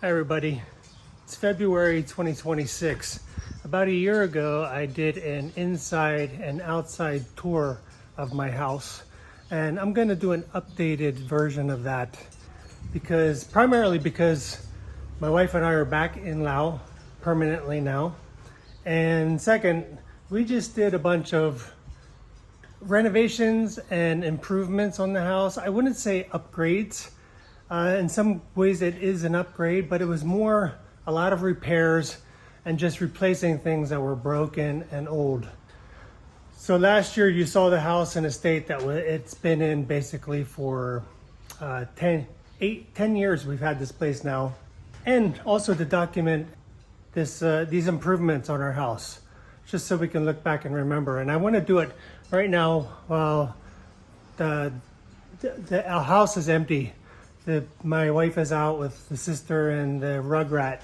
Hi everybody, it's February 2026. About a year ago, I did an inside and outside tour of my house, and I'm going to do an updated version of that primarily because my wife and I are back in Laos permanently now. And second, we just did a bunch of renovations and improvements on the house. I wouldn't say upgrades. In some ways it is an upgrade, but it was more a lot of repairs and just replacing things that were broken and old. So last year you saw the house in a state that it's been in basically for 10 years we've had this place now. And also to document these improvements on our house, just so we can look back and remember. And I want to do it right now while our house is empty. My wife is out with the sister and the rug rat.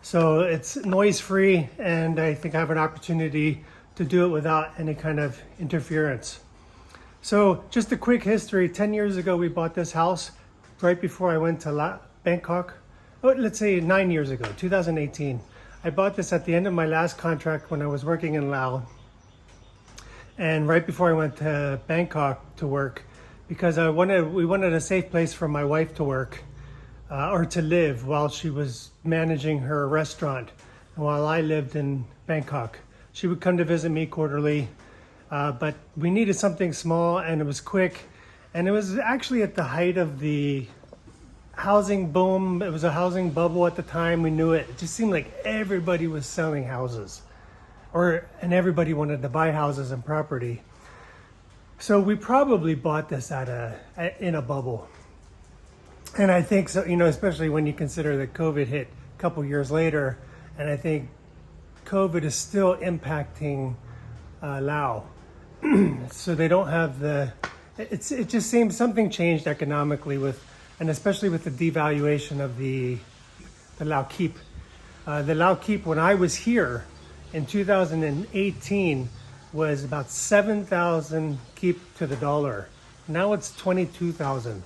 So it's noise free, and I think I have an opportunity to do it without any kind of interference. So just a quick history. 10 years ago, we bought this house right before I went to Bangkok. Oh, let's say 9 years ago, 2018. I bought this at the end of my last contract when I was working in Laos. And right before I went to Bangkok to work, because we wanted a safe place for my wife to work or to live while she was managing her restaurant, and while I lived in Bangkok. She would come to visit me quarterly, but we needed something small, and it was quick, and it was actually at the height of the housing boom. It was a housing bubble at the time. We knew it. It just seemed like everybody was selling houses, and everybody wanted to buy houses and property. So we probably bought this in a bubble. And I think so, especially when you consider that COVID hit a couple years later, and I think COVID is still impacting Laos. So they don't have it just seems something changed economically and especially with the devaluation of the Lao Keep. The Lao Keep, when I was here in 2018, was about 7,000 keep to the dollar. Now it's 22,000.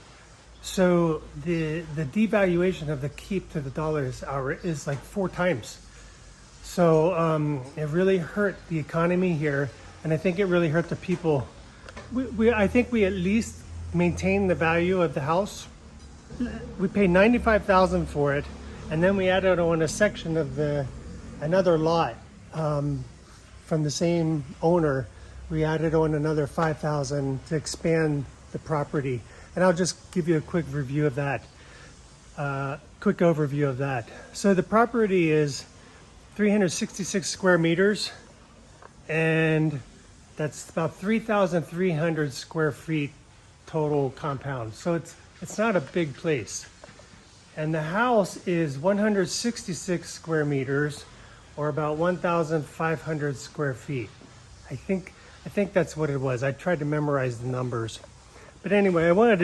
So the devaluation of the keep to the dollar is like 4 times. So it really hurt the economy here, and I think it really hurt the people. I think we at least maintained the value of the house. We paid 95,000 for it, and then we added on a section of another lot. From the same owner, we added on another 5,000 to expand the property. And I'll just give you a quick overview of that. So the property is 366 square meters, and that's about 3,300 square feet total compound. So it's not a big place. And the house is 166 square meters, or about 1,500 square feet. I think that's what it was. I tried to memorize the numbers. But anyway, I wanted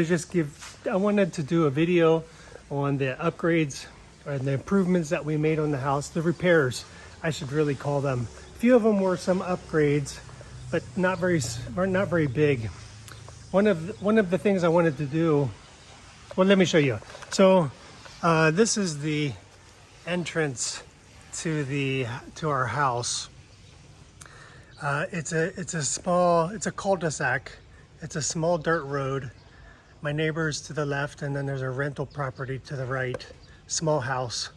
to do a video on the upgrades and the improvements that we made on the house, the repairs, I should really call them. A few of them were some upgrades, but not very big. One of the things I wanted to do, well, let me show you. So this is the entrance to our house. It's a cul-de-sac. It's a small dirt road. My neighbor's to the left, and then there's a rental property to the right, small house.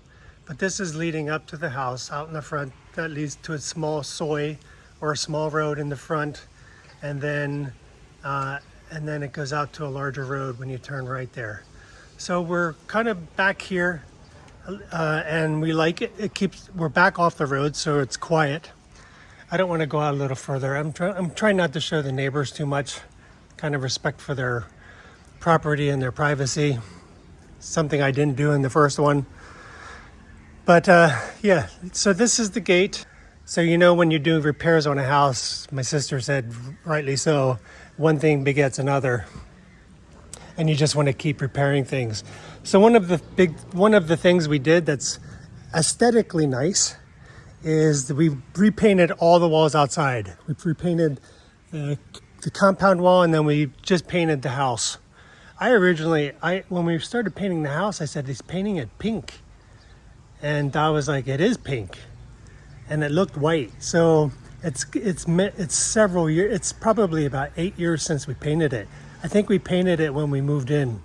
But this is leading up to the house out in the front. That leads to a small soi, or a small road in the front, and then it goes out to a larger road when you turn right there. So we're kind of back here. And we like it. We're back off the road, so it's quiet. I don't want to go out a little further. I'm trying not to show the neighbors too much, kind of respect for their property and their privacy. Something I didn't do in the first one. But yeah, so this is the gate. So when you do repairs on a house, my sister said, rightly so, one thing begets another. And you just want to keep repairing things. So one of the things we did that's aesthetically nice is that we repainted all the walls outside. We repainted the compound wall, and then we just painted the house. When we started painting the house, I said he's painting it pink. And I was like, it is pink, and it looked white. So it's several years. It's probably about 8 years since we painted it. I think we painted it when we moved in,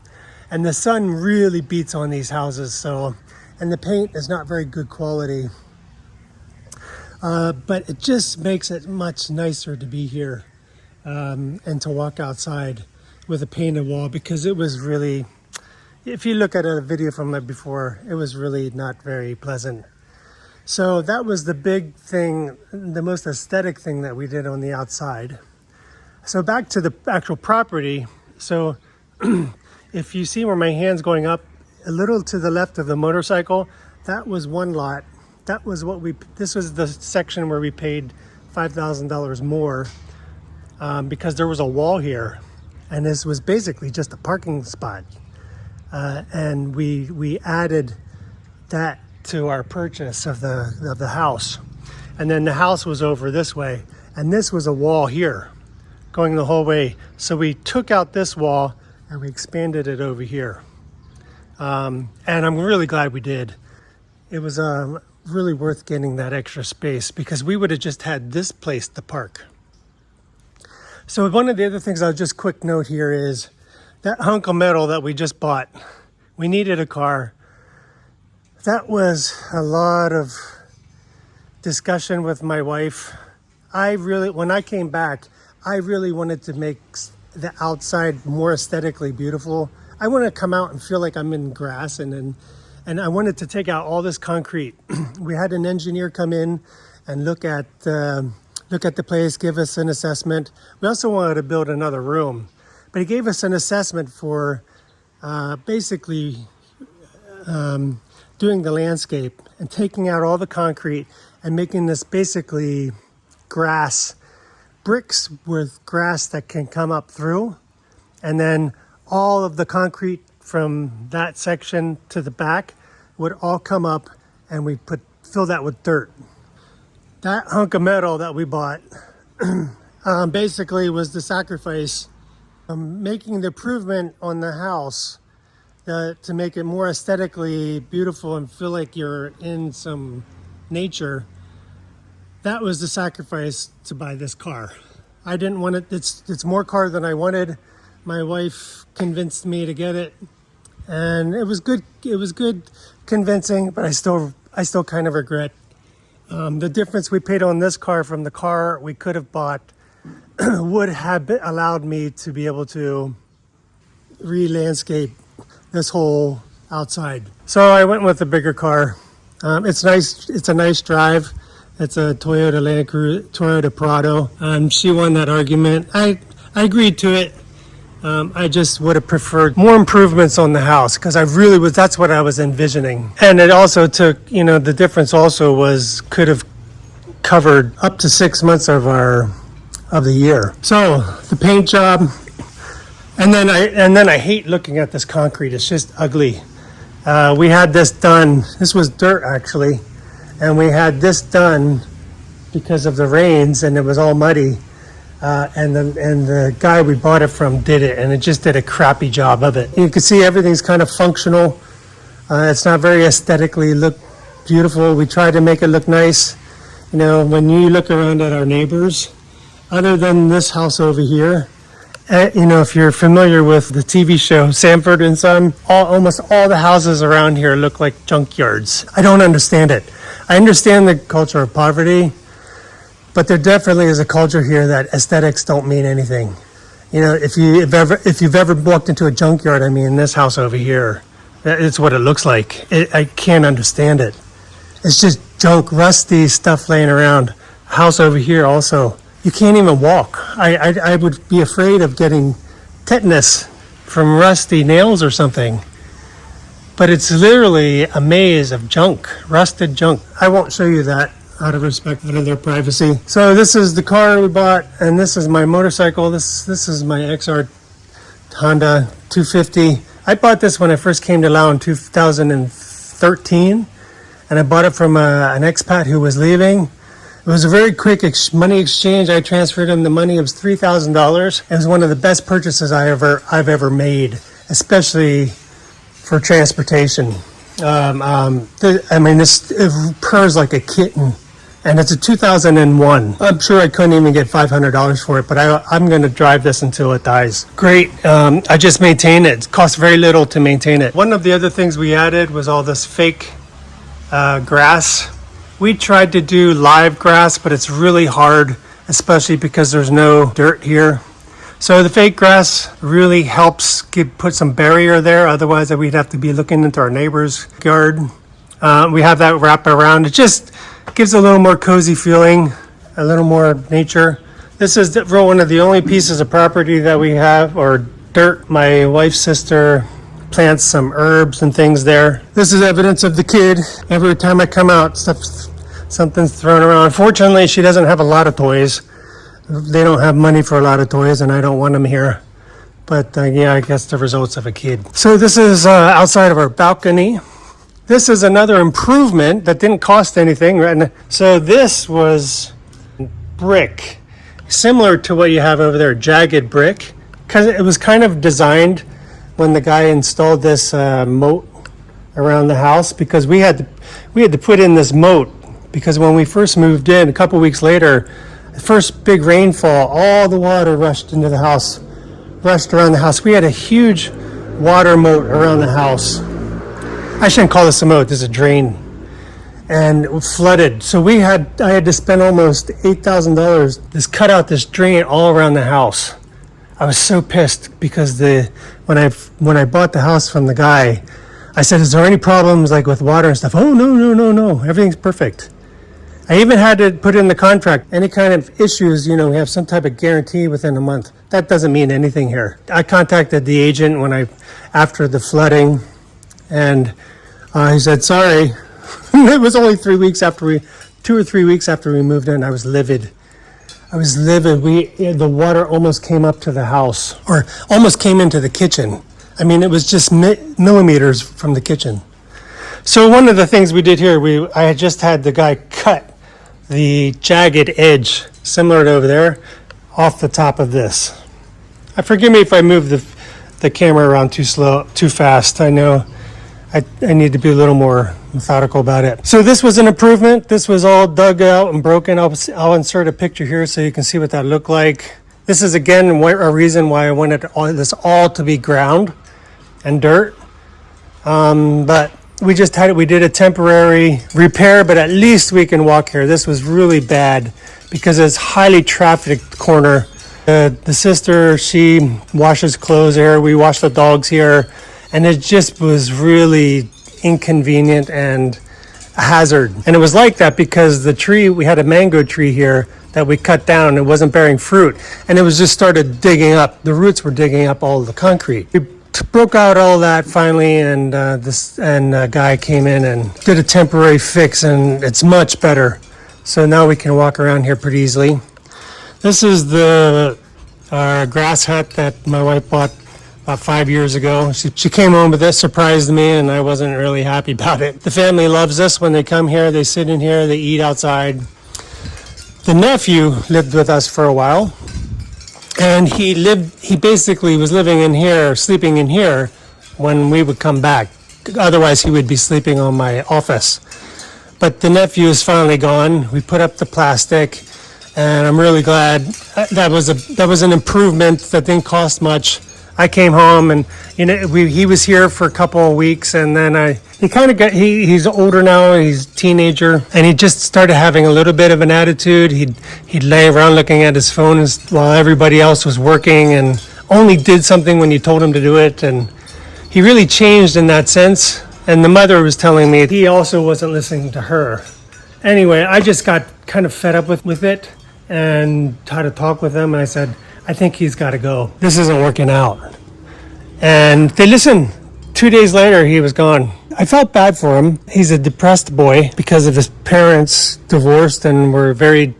and the sun really beats on these houses. So, and the paint is not very good quality, but it just makes it much nicer to be here and to walk outside with a painted wall, because it was really, if you look at a video from it before, it was really not very pleasant. So that was the big thing, the most aesthetic thing that we did on the outside. So back to the actual property. So if you see where my hand's going up a little to the left of the motorcycle, that was one lot. That was this was the section where we paid $5,000 more because there was a wall here. And this was basically just a parking spot. And we added that to our purchase of the house. And then the house was over this way, and this was a wall here going the whole way. So we took out this wall and we expanded it over here. And I'm really glad we did. It was really worth getting that extra space, because we would have just had this place to park. So one of the other things, I'll just quick note here, is that hunk of metal that we just bought. We needed a car. That was a lot of discussion with my wife. When I came back, I really wanted to make the outside more aesthetically beautiful. I want to come out and feel like I'm in grass, and I wanted to take out all this concrete. We had an engineer come in and look at the place, give us an assessment. We also wanted to build another room, but he gave us an assessment for basically doing the landscape and taking out all the concrete and making this basically grass, bricks with grass that can come up through, and then all of the concrete from that section to the back would all come up, and we fill that with dirt. That hunk of metal that we bought basically was the sacrifice, making the improvement on the house to make it more aesthetically beautiful and feel like you're in some nature. That was the sacrifice to buy this car. I didn't want it. It's more car than I wanted. My wife convinced me to get it, and it was good. It was good convincing, but I still kind of regret the difference we paid on this car from the car we could have bought. Would have allowed me to be able to re-landscape this whole outside. So I went with the bigger car. It's nice. It's a nice drive. It's a Toyota Prado. She won that argument. I agreed to it. I just would have preferred more improvements on the house, because that's what I was envisioning. And it also took, the difference also could have covered up to 6 months of the year. So the paint job, and then I hate looking at this concrete. It's just ugly. We had this done. This was dirt actually, and we had this done because of the rains, and it was all muddy. And the guy we bought it from did it, and it just did a crappy job of it. You can see everything's kind of functional. It's not very aesthetically look beautiful. We tried to make it look nice. When you look around at our neighbors, other than this house over here, if you're familiar with the TV show Sanford and Son, almost all the houses around here look like junkyards. I don't understand it. I understand the culture of poverty, but there definitely is a culture here that aesthetics don't mean anything. If you've ever walked into a junkyard, this house over here, it's what it looks like. I can't understand it. It's just junk, rusty stuff laying around. House over here also, you can't even walk. I would be afraid of getting tetanus from rusty nails or something. But it's literally a maze of junk, rusted junk. I won't show you that out of respect for their privacy. So this is the car we bought, and this is my motorcycle. This is my XR Honda 250. I bought this when I first came to Laos in 2013, and I bought it from an expat who was leaving. It was a very quick money exchange. I transferred him the money. It was $3,000. It was one of the best purchases I've ever made, especially for transportation. I mean, it purrs like a kitten, and it's a 2001. I'm sure I couldn't even get $500 for it, but I'm going to drive this until it dies. Great. I just maintain it. It costs very little to maintain it. One of the other things we added was all this fake grass. We tried to do live grass, but it's really hard, especially because there's no dirt here. So the fake grass really helps put some barrier there. Otherwise, we'd have to be looking into our neighbor's yard. We have that wrap around. It just gives a little more cozy feeling, a little more nature. This is one of the only pieces of property that we have, or dirt. My wife's sister plants some herbs and things there. This is evidence of the kid. Every time I come out, something's thrown around. Unfortunately, she doesn't have a lot of toys. They don't have money for a lot of toys, and I don't want them here. But yeah, I guess the results of a kid. So this is outside of our balcony. This is another improvement that didn't cost anything. Right? So this was brick, similar to what you have over there, jagged brick, because it was kind of designed when the guy installed this moat around the house, because we had to put in this moat, because when we first moved in, a couple weeks later, the first big rainfall, all the water rushed around the house. We had a huge water moat around the house. I shouldn't call this a moat, this is a drain. And it flooded. So I had to spend almost $8,000 to cut out this drain all around the house. I was so pissed because when I bought the house from the guy, I said, "Is there any problems like with water and stuff?" "Oh, no. Everything's perfect." I even had to put in the contract, any kind of issues, we have some type of guarantee within a month. That doesn't mean anything here. I contacted the agent after the flooding, and he said, "Sorry." It was only 2 or 3 weeks after we moved in. I was livid. The water almost came up to the house, or almost came into the kitchen. I mean, it was just millimeters from the kitchen. So one of the things we did here, I had just had the guy cut the jagged edge, similar to over there, off the top of this. Forgive me if I move the camera around too fast. I know I need to be a little more methodical about it. So this was an improvement. This was all dug out and broken. I'll insert a picture here so you can see what that looked like. This is again a reason why I wanted this all to be ground and dirt. But we did a temporary repair, but at least we can walk here. This was really bad because it's highly trafficked corner. The sister, she washes clothes here. We wash the dogs here. And it just was really inconvenient and a hazard. And it was like that because we had a mango tree here that we cut down. It wasn't bearing fruit. And it was just started digging up. The roots were digging up all the concrete. We broke out all that finally, and a guy came in and did a temporary fix, and it's much better. So now we can walk around here pretty easily. This is the grass hut that my wife bought about 5 years ago. She came home with this, surprised me, and I wasn't really happy about it. The family loves this. When they come here, they sit in here, they eat outside. The nephew lived with us for a while, and he basically was living in here, sleeping in here when we would come back. Otherwise, he would be sleeping on my office. But the nephew is finally gone. We put up the plastic, and I'm really glad. That was an improvement that didn't cost much. I came home, and he was here for a couple of weeks, and then he's older now, he's a teenager, and he just started having a little bit of an attitude. He'd lay around looking at his phone while everybody else was working, and only did something when you told him to do it, and he really changed in that sense. And the mother was telling me he also wasn't listening to her. Anyway, I just got kind of fed up with it and tried to talk with him, and I said, "I think he's got to go. This isn't working out." And they listened. 2 days later, he was gone. I felt bad for him. He's a depressed boy because of his parents divorced and were very,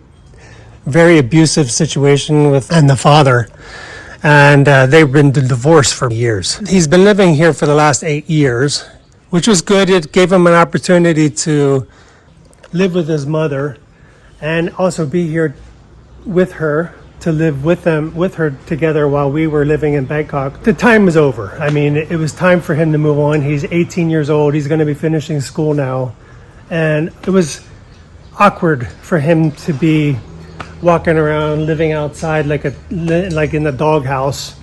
very abusive situation and the father. And they've been divorced for years. He's been living here for the last 8 years, which was good. It gave him an opportunity to live with his mother and also be here with her to live with her together while we were living in Bangkok. The time was over. I mean, it was time for him to move on. He's 18 years old. He's going to be finishing school now. And it was awkward for him to be walking around, living outside like in the doghouse.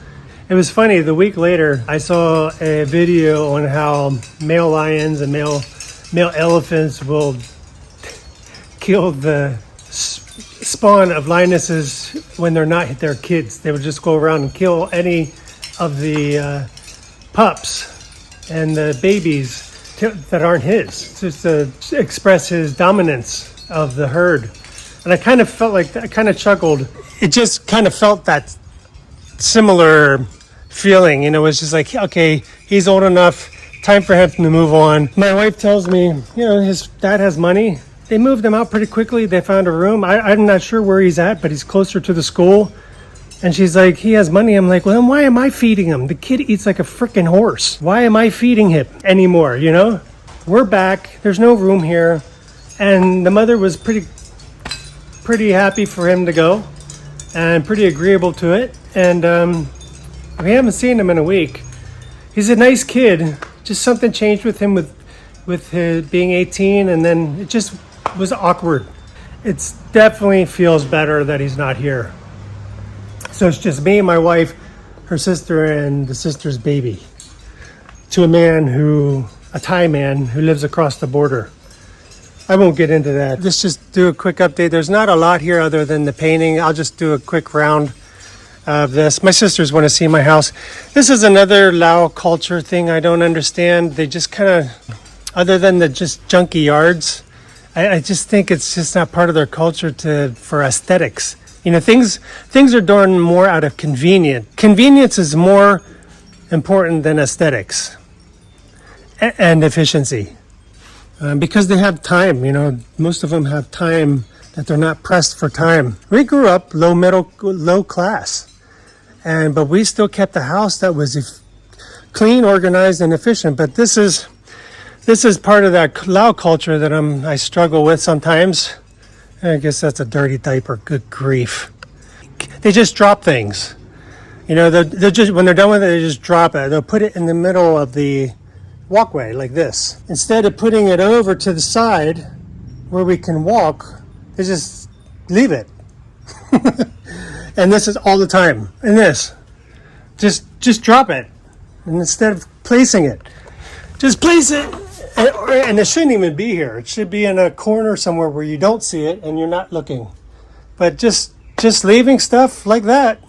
It was funny, the week later, I saw a video on how male lions and male elephants will kill the spawn of lionesses when they're not their kids. They would just go around and kill any of the pups and the babies that aren't his, just to express his dominance of the herd. And I kind of felt like that, I kind of chuckled. It just kind of felt that similar feeling, you know. It's just like, okay, he's old enough, time for him to move on. My wife tells me, you know, his dad has money. They moved him out pretty quickly. They found a room. I'm not sure where he's at, but he's closer to the school. And she's like, he has money. I'm like, well, then why am I feeding him? The kid eats like a freaking horse. Why am I feeding him anymore, you know? We're back. There's no room here. And the mother was pretty happy for him to go and pretty agreeable to it. And we haven't seen him in a week. He's a nice kid. Just something changed with him with his being 18, and then it just was awkward. It definitely feels better that he's not here. So it's just me and my wife, her sister, and the sister's baby, to a Thai man who lives across the border. I won't get into that. Let's just do a quick update. There's not a lot here other than the painting. I'll just do a quick round of this. My sisters want to see my house. This is another Lao culture thing I don't understand. They just kind of, other than the just junky yards, I just think it's just not part of their culture for aesthetics. You know, things are done more out of convenience. Convenience is more important than aesthetics and efficiency. Because they have time, you know, most of them have time, that they're not pressed for time. We grew up low class, but we still kept a house that was clean, organized, and efficient. But this is part of that Lao culture that I struggle with sometimes. I guess that's a dirty diaper. Good grief! They just drop things. You know, they're just, when they're done with it, they just drop it. They'll put it in the middle of the walkway like this. Instead of putting it over to the side where we can walk, they just leave it. And this is all the time. And this, just drop it. And instead of placing it, just place it. And it shouldn't even be here. It should be in a corner somewhere where you don't see it and you're not looking. But just leaving stuff like that.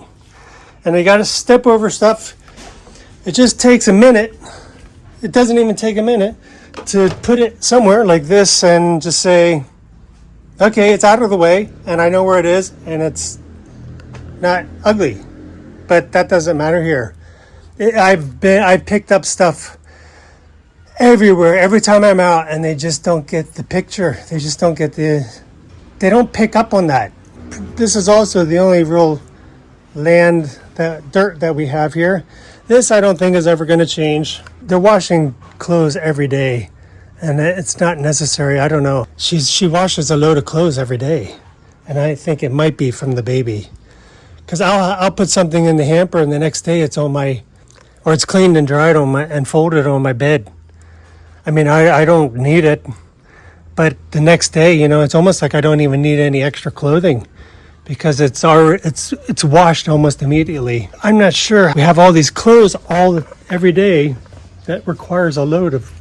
And you got to step over stuff. It just takes a minute. It doesn't even take a minute to put it somewhere like this and just say, okay, it's out of the way and I know where it is and it's not ugly. But that doesn't matter here. I've picked up stuff everywhere, every time I'm out, and they just don't get the picture. They just don't get they don't pick up on that. This is also the only real dirt that we have here. This I don't think is ever going to change. They're washing clothes every day, and it's not necessary. I don't know. She washes a load of clothes every day, and I think it might be from the baby. Because I'll put something in the hamper, and the next day it's it's cleaned and dried and folded on my bed. I mean, I don't need it, but the next day, you know, it's almost like I don't even need any extra clothing because it's washed almost immediately. I'm not sure. We have all these clothes every day that requires a load of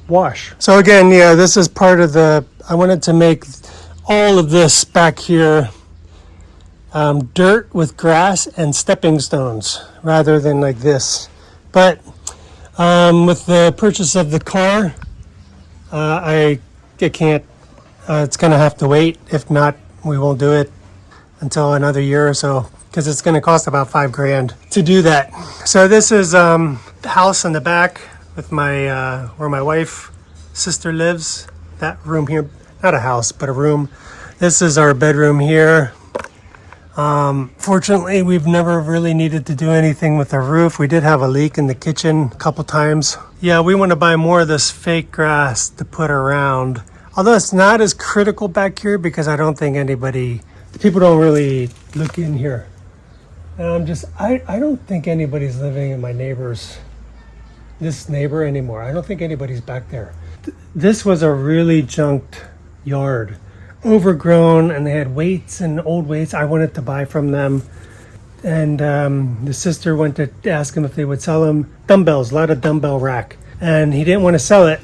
wash. So again, yeah, this is part of I wanted to make all of this back here dirt with grass and stepping stones rather than like this. But with the purchase of the car, I can't, it's going to have to wait. If not, we won't do it until another year or so, because it's going to cost about $5,000 to do that. So this is the house in the back with where my wife, sister lives. That room here, not a house, but a room. This is our bedroom here. Fortunately, we've never really needed to do anything with the roof. We did have a leak in the kitchen a couple times. Yeah, we want to buy more of this fake grass to put around. Although it's not as critical back here because I don't think anybody People don't really look in here. And I don't think anybody's living in this neighbor anymore. I don't think anybody's back there. This was a really junked yard, overgrown, and they had weights and old weights I wanted to buy from them. And the sister went to ask him if they would sell him dumbbells, a lot of dumbbell rack. And he didn't want to sell it.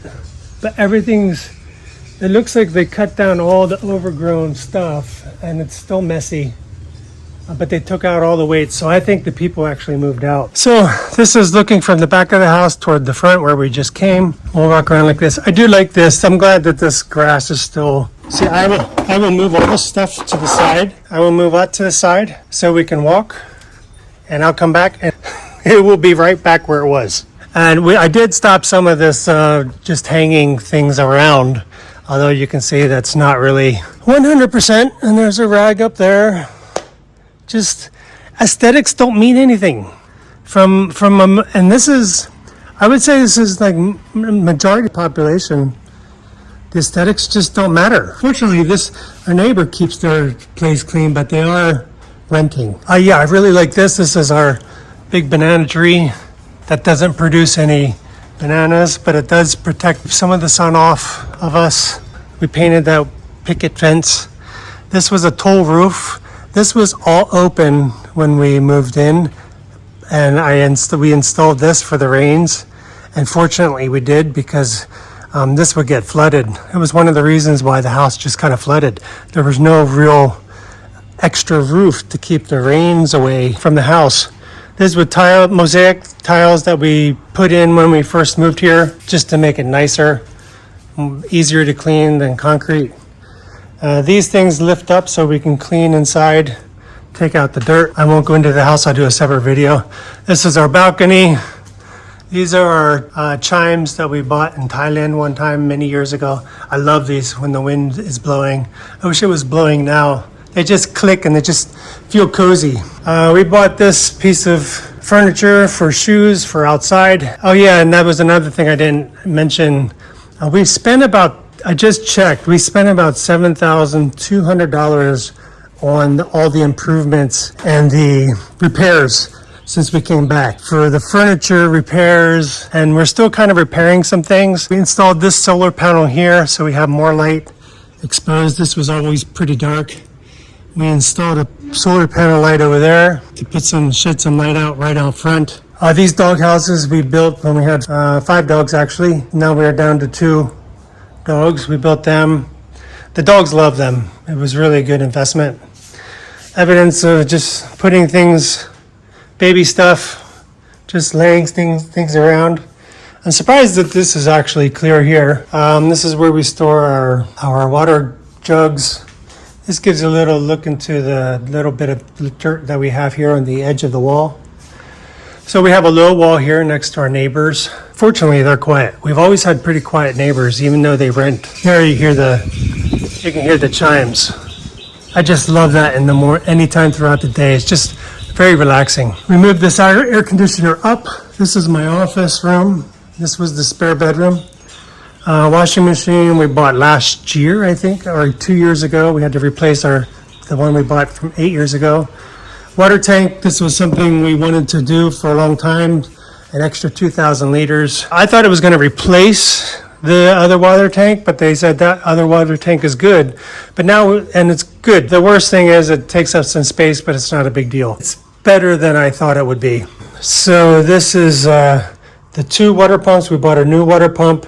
But it looks like they cut down all the overgrown stuff and it's still messy. But they took out all the weights, so I think the people actually moved out. So this is looking from the back of the house toward the front where we just came. We'll walk around like this. I do like this. I'm glad that this grass is still... See, I will move all this stuff to the side. I will move out to the side so we can walk. And I'll come back and it will be right back where it was. And I did stop some of this just hanging things around. Although you can see that's not really 100%. And there's a rag up there. Just aesthetics don't mean anything and this is, I would say this is like majority population. The aesthetics just don't matter. Fortunately, our neighbor keeps their place clean, but they are renting. Yeah, I really like this. This is our big banana tree that doesn't produce any bananas, but it does protect some of the sun off of us. We painted that picket fence. This was a toll roof. This was all open when we moved in, and we installed this for the rains. And fortunately we did, because this would get flooded. It was one of the reasons why the house just kind of flooded. There was no real extra roof to keep the rains away from the house. This was mosaic tiles that we put in when we first moved here, just to make it nicer, easier to clean than concrete. These things lift up so we can clean inside, take out the dirt. I won't go into the house, I'll do a separate video. This is our balcony. These are our chimes that we bought in Thailand one time many years ago. I love these when the wind is blowing. I wish it was blowing now. They just click and they just feel cozy. We bought this piece of furniture for shoes for outside. Oh yeah, and that was another thing I didn't mention. We spent I just checked, we spent about $7,200 on all the improvements and the repairs since we came back. For the furniture repairs, and we're still kind of repairing some things. We installed this solar panel here so we have more light exposed. This was always pretty dark. We installed a solar panel light over there to shed some light out right out front. These dog houses we built when we had 5 dogs actually. Now we are down to 2 dogs. We built them. The dogs love them. It was really a good investment. Evidence of just putting things, baby stuff, just laying things around. I'm surprised that this is actually clear here. This is where we store our water jugs. This gives a little look into the little bit of dirt that we have here on the edge of the wall. So we have a low wall here next to our neighbors. Fortunately, they're quiet. We've always had pretty quiet neighbors, even though they rent. Here you can hear the chimes. I just love that anytime throughout the day. It's just very relaxing. We moved this air conditioner up. This is my office room. This was the spare bedroom. Washing machine we bought last year, I think, or 2 years ago. We had to replace the one we bought from 8 years ago. Water tank, this was something we wanted to do for a long time, an extra 2,000 liters. I thought it was going to replace the other water tank, but they said that other water tank is good. But now, and it's good. The worst thing is it takes up some space, but it's not a big deal. It's better than I thought it would be. So this is the 2 water pumps. We bought a new water pump.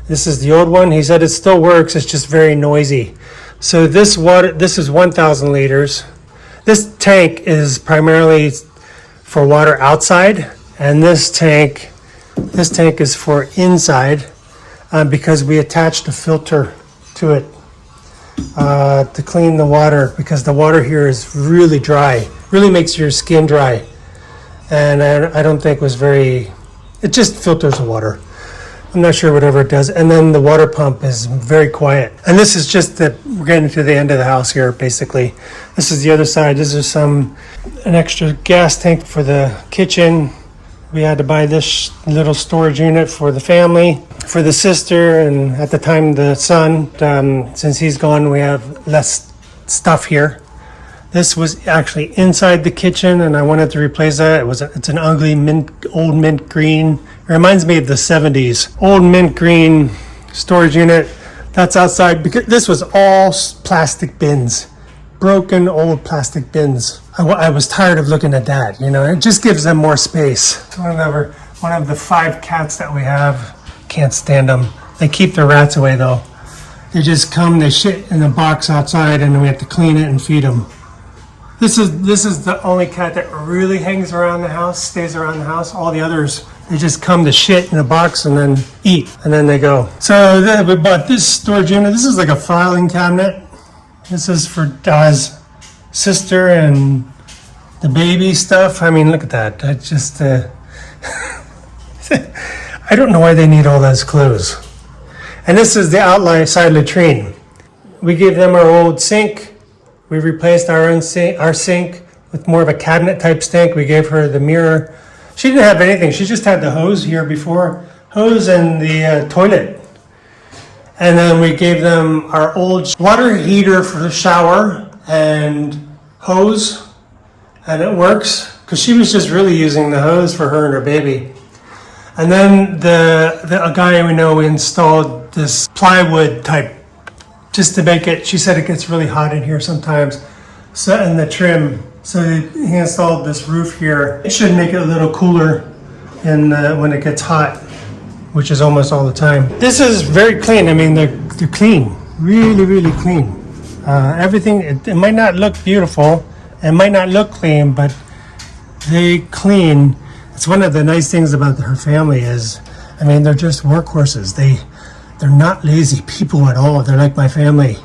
This is the old one. He said it still works, it's just very noisy. So this is 1,000 liters. This tank is primarily for water outside, and this tank is for inside because we attached a filter to it to clean the water, because the water here is really dry, really makes your skin dry, and I don't think it just filters the water. I'm not sure whatever it does. And then the water pump is very quiet. And this is just we're getting to the end of the house here, basically. This is the other side. This is an extra gas tank for the kitchen. We had to buy this little storage unit for the family, for the sister, and at the time the son. Since he's gone, we have less stuff here. This was actually inside the kitchen, and I wanted to replace that. It's an ugly old mint green. It reminds me of the 70s. Old mint green storage unit. That's outside because this was all plastic bins. Broken old plastic bins. I was tired of looking at that, you know. It just gives them more space. One of the 5 cats that we have. Can't stand them. They keep the rats away though. They just come, they shit in the box outside, and then we have to clean it and feed them. This is the only cat that really hangs around the house, stays around the house. All the others, they just come to shit in a box and then eat, and then they go. So then we bought this storage unit. This is like a filing cabinet. This is for Da's sister and the baby stuff. I mean, look at that. I just, I don't know why they need all those clothes. And this is the outside latrine. We gave them our old sink. We replaced our sink with more of a cabinet type sink. We gave her the mirror. She didn't have anything. She just had the hose here before. Hose and the toilet. And then we gave them our old water heater for the shower and hose. And it works because she was just really using the hose for her and her baby. And then a guy we know installed this plywood type just to make it, she said it gets really hot in here sometimes. So, and the trim. So he installed this roof here. It should make it a little cooler when it gets hot, which is almost all the time. This is very clean. I mean, they're clean, really, really clean. Everything, it might not look beautiful, it might not look clean, but they clean. It's one of the nice things about her family is, I mean, they're just workhorses. They're not lazy people at all. They're like my family.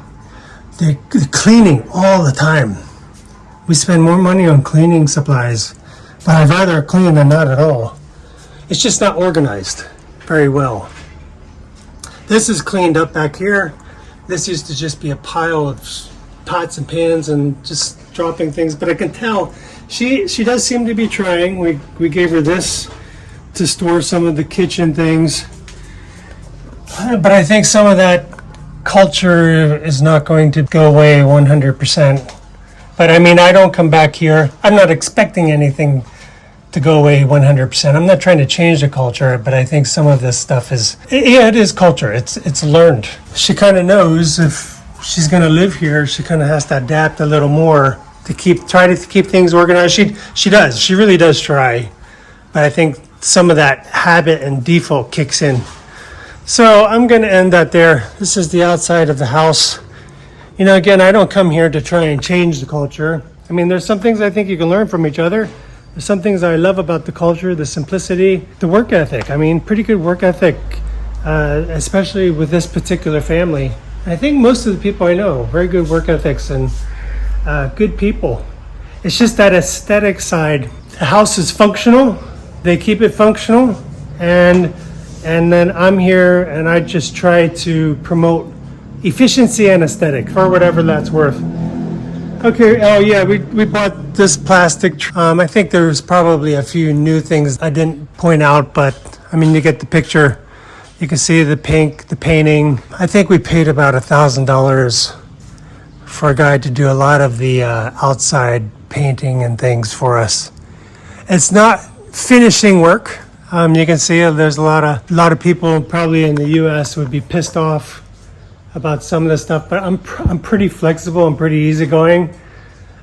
They're cleaning all the time. We spend more money on cleaning supplies, but I'd rather clean than not at all. It's just not organized very well. This is cleaned up back here. This used to just be a pile of pots and pans and just dropping things, but I can tell she does seem to be trying. We gave her this to store some of the kitchen things. But I think some of that culture is not going to go away 100%. But I mean, I don't come back here. I'm not expecting anything to go away 100%. I'm not trying to change the culture, but I think some of this stuff it is culture. It's learned. She kind of knows if she's going to live here, she kind of has to adapt a little more to try to keep things organized. She does. She really does try. But I think some of that habit and default kicks in. So I'm going to end that there. This is the outside of the house. You know, again, I don't come here to try and change the culture. I mean, there's some things I think you can learn from each other. There's some things I love about the culture, the simplicity, the work ethic. I mean, pretty good work ethic, especially with this particular family. And I think most of the people I know, very good work ethics and good people. It's just that aesthetic side. The house is functional. They keep it functional. And then I'm here and I just try to promote efficiency and aesthetic for whatever that's worth. Okay, oh yeah, we bought this plastic. I think there's probably a few new things I didn't point out, but I mean, you get the picture. You can see the pink, the painting. I think we paid about $1,000 for a guy to do a lot of the outside painting and things for us. It's not finishing work. You can see there's a lot of people probably in the U.S. would be pissed off about some of this stuff, but I'm pretty flexible and pretty easygoing.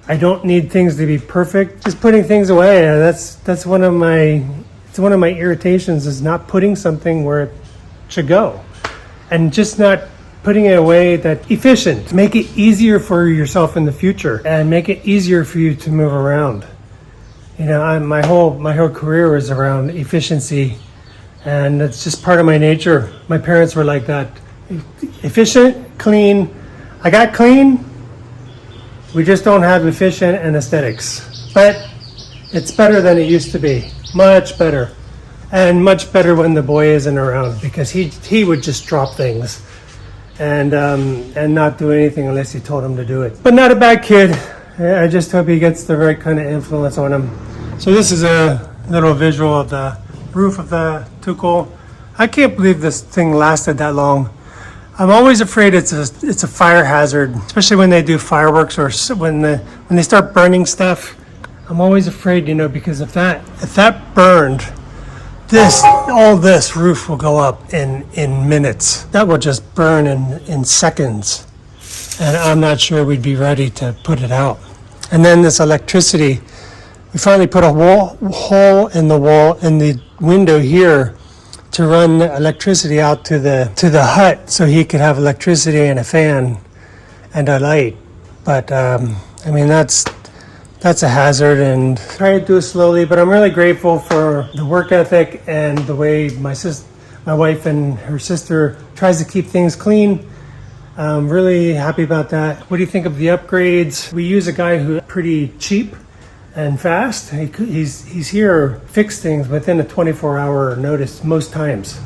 I don't need things to be perfect. Just putting things away. That's one of my irritations is not putting something where it should go, and just not putting it away that efficient. Make it easier for yourself in the future, and make it easier for you to move around. You know, my whole career is around efficiency, and it's just part of my nature. My parents were like that. Efficient, clean. I got clean. We just don't have efficient and aesthetics. But it's better than it used to be. Much better. And much better when the boy isn't around, because he would just drop things and not do anything unless you told him to do it. But not a bad kid. I just hope he gets the right kind of influence on him. So this is a little visual of the roof of the Tukul. I can't believe this thing lasted that long. I'm always afraid it's a fire hazard, especially when they do fireworks or when they start burning stuff. I'm always afraid, you know, because if that burned, all this roof will go up in minutes. That will just burn in seconds, and I'm not sure we'd be ready to put it out. And then this electricity, we finally put a hole in the wall in the window here to run electricity out to the hut, so he could have electricity and a fan and a light. But I mean, that's a hazard, and try to do it slowly. But I'm really grateful for the work ethic and the way my wife and her sister tries to keep things clean. I'm really happy about that. What do you think of the upgrades? We use a guy who's pretty cheap and fast. He's here, fix things within a 24-hour notice most times,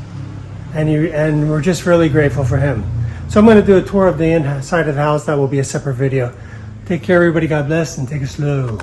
and we're just really grateful for him. So I'm going to do a tour of the inside of the house. That will be a separate video. Take care, everybody. God bless, and take it slow.